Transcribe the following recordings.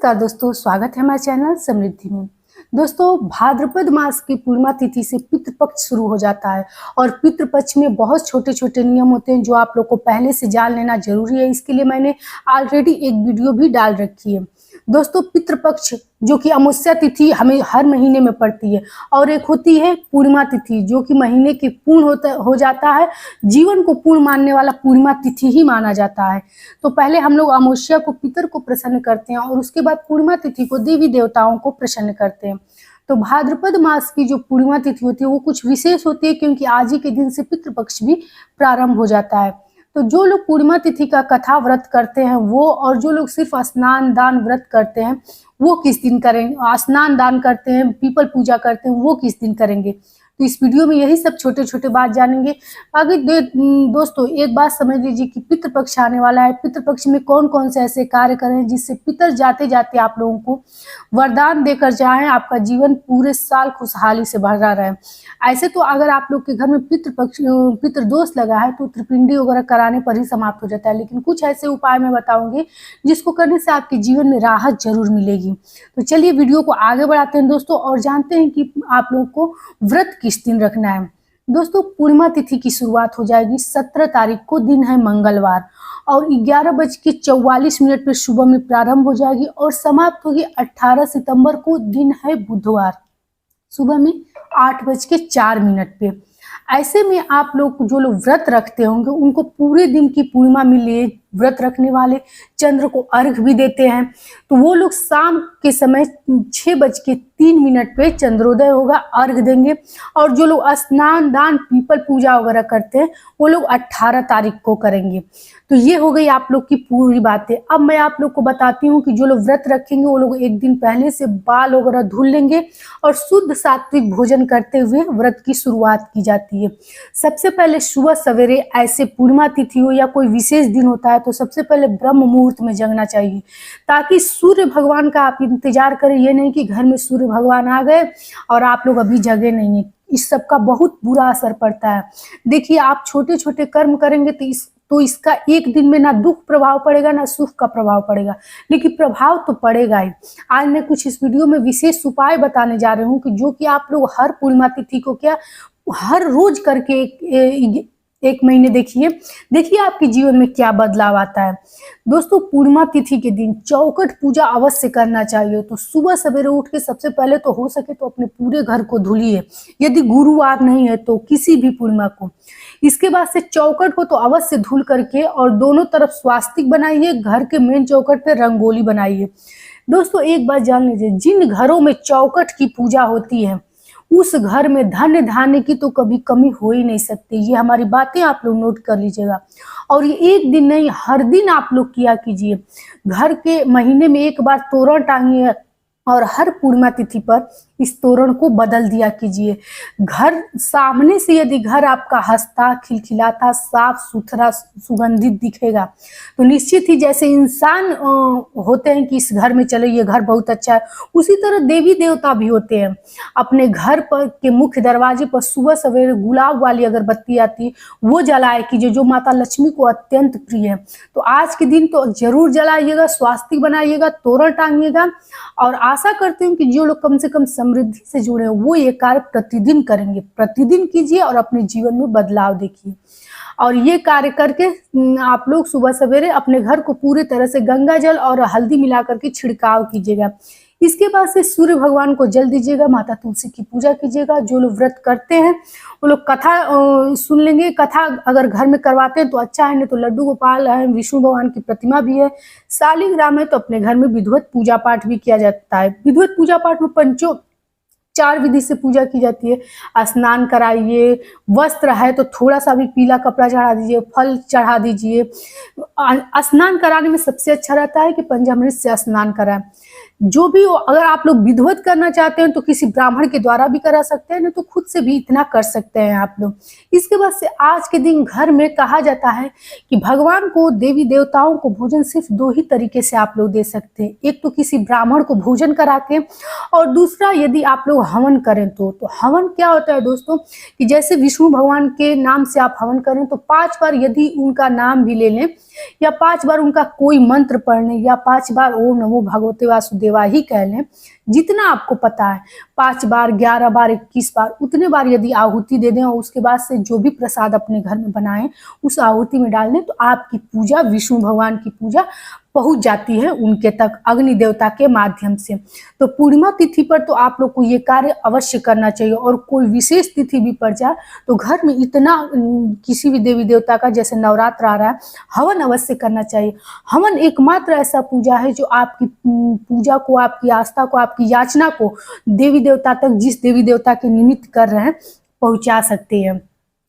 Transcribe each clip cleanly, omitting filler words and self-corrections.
नमस्कार दोस्तों, स्वागत है हमारे चैनल समृद्धि में। दोस्तों, भाद्रपद मास की पूर्णिमा तिथि से पितृपक्ष शुरू हो जाता है और पितृपक्ष में बहुत छोटे छोटे नियम होते हैं जो आप लोग को पहले से जान लेना जरूरी है। इसके लिए मैंने ऑलरेडी एक वीडियो भी डाल रखी है। दोस्तों, पितृपक्ष जो कि अमावस्या तिथि हमें हर महीने में पड़ती है और एक होती है पूर्णिमा तिथि जो कि महीने की पूर्ण हो जाता है। जीवन को पूर्ण मानने वाला पूर्णिमा तिथि ही माना जाता है। तो पहले हम लोग अमावस्या को पितर को प्रसन्न करते हैं और उसके बाद पूर्णिमा तिथि को देवी देवताओं को प्रसन्न करते हैं। तो भाद्रपद मास की जो पूर्णिमा तिथि होती है वो कुछ विशेष होती है क्योंकि आज ही के दिन से पितृपक्ष भी प्रारंभ हो जाता है। तो जो लोग पूर्णिमा तिथि का कथा व्रत करते हैं वो, और जो लोग सिर्फ स्नान दान व्रत करते हैं वो किस दिन करेंगे, स्नान दान करते हैं, पीपल पूजा करते हैं वो किस दिन करेंगे। तो इस वीडियो में यही सब छोटे छोटे बात जानेंगे। आगे दोस्तों एक बात समझ लीजिए कि पितृपक्ष आने वाला है। पितृपक्ष में कौन कौन से ऐसे कार्य करें जिससे पितर जाते जाते आप लोगों को वरदान देकर जाएं, आपका जीवन पूरे साल खुशहाली से भरा रहे। ऐसे तो अगर आप लोग के घर में पितृदोष लगा है तो त्रिपिंडी वगैरह कराने पर ही समाप्त हो जाता है, लेकिन कुछ ऐसे उपाय मैं बताऊंगी जिसको करने से आपके जीवन में राहत जरूर मिलेगी। तो चलिए वीडियो को आगे बढ़ाते हैं दोस्तों और जानते हैं कि आप लोग को व्रत किस दिन रखना है। दोस्तों, पूर्णिमा तिथि की शुरुआत हो जाएगी 17 तारीख को, दिन है मंगलवार, और 11:44 पर सुबह में प्रारंभ हो जाएगी और समाप्त होगी 18 सितंबर को, दिन है बुधवार, सुबह में 8:04 पे। ऐसे में आप लोग जो लोग व्रत रखते होंगे उनको पूरे दिन की पूर्णिमा में ले व्रत रखने वाले चंद्र को अर्घ भी देते हैं। तो वो लोग शाम के समय 6:03 पे चंद्रोदय होगा, अर्घ देंगे। और जो लोग स्नान दान पीपल पूजा वगैरह करते हैं वो लोग 18 तारीख को करेंगे। तो ये हो गई आप लोग की पूरी बातें। अब मैं आप लोग को बताती हूँ कि जो लोग व्रत रखेंगे वो लोग एक दिन पहले से बाल वगैरह धुल लेंगे और शुद्ध सात्विक भोजन करते हुए व्रत की शुरुआत की जाती है। सबसे पहले सुबह सवेरे, ऐसे पूर्णिमा तिथि हो या कोई विशेष दिन होता है तो सबसे पहले ब्रह्म मुहूर्त में जगना चाहिए, ताकि सूर्य भगवान का आप इंतजार करें। ये नहीं कि घर में सूर्य भगवान आ गए और आप लोग अभी जगे नहीं है, इस सब का बहुत बुरा असर पड़ता है। देखिए, आप छोटे छोटे कर्म करेंगे तो इसका एक दिन में ना दुख प्रभाव पड़ेगा ना सुख का प्रभाव पड़ेगा, लेकिन प्रभाव तो पड़ेगा ही। आज मैं कुछ इस वीडियो में विशेष उपाय बताने जा रही हूँ कि जो कि आप लोग हर पूर्णिमा तिथि को क्या हर रोज करके एक महीने देखिए आपके जीवन में क्या बदलाव आता है। दोस्तों, पूर्णिमा तिथि के दिन चौखट पूजा अवश्य करना चाहिए। तो सुबह सवेरे उठ के सबसे पहले तो हो सके तो अपने पूरे घर को धुलिए, यदि गुरुवार नहीं है तो किसी भी पूर्णिमा को। इसके बाद से चौखट को तो अवश्य धुल करके और दोनों तरफ स्वास्तिक बनाइए, घर के मेन चौखट पे रंगोली बनाइए। दोस्तों, एक बात जान लीजिए, जिन घरों में चौखट की पूजा होती है उस घर में धन धान्य की तो कभी कमी हो ही नहीं सकती। ये हमारी बातें आप लोग नोट कर लीजिएगा। और ये एक दिन नहीं, हर दिन आप लोग किया कीजिए। घर के महीने में एक बार तोरण टांगिए और हर पूर्णिमा तिथि पर इस तोरण को बदल दिया कीजिए। घर सामने से यदि घर आपका हंसता खिलखिलाता साफ सुथरा सुगंधित दिखेगा तो निश्चित ही जैसे इंसान होते हैं कि इस घर में चले ये घर बहुत अच्छा है, उसी तरह देवी देवता भी होते हैं। अपने घर पर के मुख्य दरवाजे पर सुबह सवेरे गुलाब वाली अगरबत्ती आती है वो जलाए कीजिए, जो माता लक्ष्मी को अत्यंत प्रिय है। तो आज के दिन तो जरूर जलाइएगा, स्वास्तिक बनाइएगा, तोरण टांगिएगा। और आशा करती हूँ कि जो लोग कम से कम समृद्धि से जुड़े हैं वो ये कार्य प्रतिदिन करेंगे। प्रतिदिन कीजिए और अपने जीवन में बदलाव देखिए। और ये कार्य करके आप लोग सुबह सवेरे अपने घर को पूरे तरह से गंगा जल और हल्दी मिला करके छिड़काव कीजिएगा। इसके बाद से सूर्य भगवान को जल दीजिएगा, माता तुलसी की पूजा कीजिएगा। जो लोग व्रत करते हैं वो लोग कथा सुन लेंगे। कथा अगर घर में करवाते हैं तो अच्छा है, नहीं तो लड्डू गोपाल है, विष्णु भगवान की प्रतिमा भी है, शालिग्राम है, तो अपने घर में विधिवत पूजा पाठ भी किया जाता है। विधिवत पूजा पाठ में पंचों 4 विधि से पूजा की जाती है। स्नान कराइए, वस्त्र है तो थोड़ा सा भी पीला कपड़ा चढ़ा दीजिए, फल चढ़ा दीजिए। स्नान कराने में सबसे अच्छा रहता है कि पंचामृत से स्नान कराएं। जो भी हो, अगर आप लोग विधिवत करना चाहते हैं तो किसी ब्राह्मण के द्वारा भी करा सकते हैं, नहीं तो खुद से भी इतना कर सकते हैं आप लोग। इसके बाद से आज के दिन घर में कहा जाता है कि भगवान को, देवी देवताओं को भोजन सिर्फ 2 ही तरीके से आप लोग दे सकते हैं। एक तो किसी ब्राह्मण को भोजन करा के, और दूसरा यदि आप लोग हवन करें तो हवन क्या होता है दोस्तों, कि जैसे विष्णु भगवान के नाम से आप हवन करें तो 5 बार यदि उनका नाम भी ले लें, या 5 बार उनका कोई मंत्र पढ़ लें, या 5 बार ओम नमो भगवते वासुदेवा ही कह लें, जितना आपको पता है, 5 बार, 11 बार, 21 बार, उतने बार यदि आहुति दे दें और उसके बाद से जो भी प्रसाद अपने घर में बनाएं उस आहुति में डाल दें, तो आपकी पूजा, विष्णु भगवान की पूजा पहुंच जाती है उनके तक अग्नि देवता के माध्यम से। तो पूर्णिमा तिथि पर तो आप लोग को ये कार्य अवश्य करना चाहिए। और कोई विशेष तिथि भी पड़ जाए तो घर में इतना किसी भी देवी देवता का, जैसे नवरात्र आ रहा है, हवन अवश्य करना चाहिए। हवन एकमात्र ऐसा पूजा है जो आपकी पूजा को, आपकी आस्था को, आपकी याचना को देवी देवता तक, जिस देवी देवता के निमित्त कर रहे हैं, पहुंचा सकते हैं।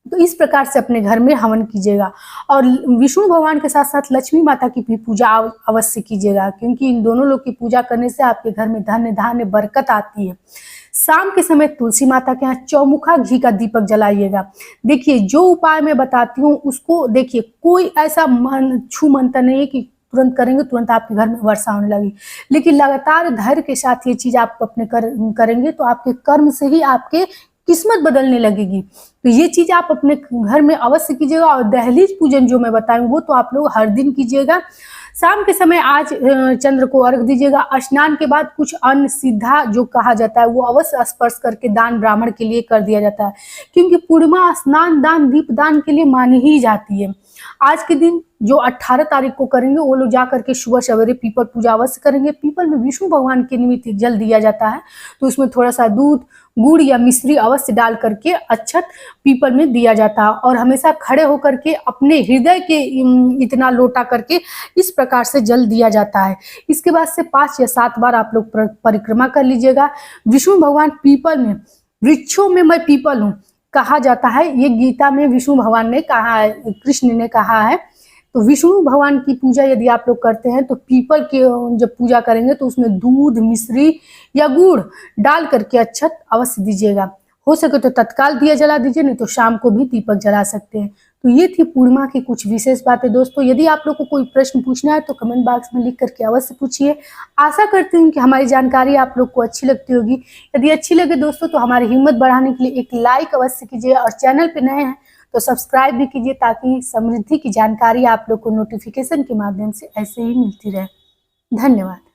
तो इस प्रकार से अपने घर में हवन कीजिएगा। और विष्णु भगवान के साथ साथ लक्ष्मी माता की भी पूजा अवश्य कीजिएगा, क्योंकि इन दोनों लोग की पूजा करने से आपके घर में धन धान्य बरकत आती है। शाम के समय तुलसी माता के यहाँ चौमुखा घी का दीपक जलाइएगा। देखिए, जो उपाय मैं बताती हूँ उसको देखिए, कोई ऐसा छू मंत्र नहीं है कि तुरंत करेंगे तुरंत आपके घर में वर्षा होने लगी, लेकिन लगातार धैर्य के साथ ये चीज आप अपने करेंगे तो आपके कर्म से ही आपके किस्मत बदलने लगेगी। तो ये चीज आप अपने घर में अवश्य कीजिएगा। और दहलीज पूजन जो मैं बताऊं वो तो आप लोग हर दिन कीजिएगा। शाम के समय आज चंद्र को अर्घ दीजिएगा। स्नान के बाद कुछ अन्न सीधा जो कहा जाता है वो अवश्य स्पर्श करके दान ब्राह्मण के लिए कर दिया जाता है, क्योंकि पूर्णिमा स्नान दान दीप दान के लिए मानी ही जाती है। आज के दिन जो 18 तारीख को करेंगे वो लोग जा करके सुबह सवेरे पीपल पूजा अवश्य करेंगे। पीपल में विष्णु भगवान के निमित्त जल दिया जाता है, तो उसमें थोड़ा सा दूध, गुड़ या मिश्री अवश्य डाल करके अक्षत पीपल में दिया जाता है। और हमेशा खड़े होकर के अपने हृदय के इतना लोटा करके इस प्रकार से जल दिया जाता है। इसके बाद से 5 या 7 बार आप लोग परिक्रमा कर लीजिएगा। विष्णु भगवान पीपल में, वृक्षों में मैं पीपल हूँ कहा जाता है, ये गीता में विष्णु भगवान ने कहा है, कृष्ण ने कहा है। तो विष्णु भगवान की पूजा यदि आप लोग करते हैं तो पीपल की जब पूजा करेंगे तो उसमें दूध, मिश्री या गुड़ डाल करके अक्षत अवश्य दीजिएगा। हो सके तो तत्काल दिया जला दीजिए, नहीं तो शाम को भी दीपक जला सकते हैं। तो ये थी पूर्णिमा की कुछ विशेष बातें दोस्तों। यदि आप लोग को कोई प्रश्न पूछना है तो कमेंट बॉक्स में लिख करके अवश्य पूछिए। आशा करती हूँ कि हमारी जानकारी आप लोग को अच्छी लगती होगी। यदि अच्छी लगे दोस्तों तो हमारी हिम्मत बढ़ाने के लिए एक लाइक अवश्य कीजिए, और चैनल पर नए हैं तो सब्सक्राइब भी कीजिए, ताकि समृद्धि की जानकारी आप लोग को नोटिफिकेशन के माध्यम से ऐसे ही मिलती रहे। धन्यवाद।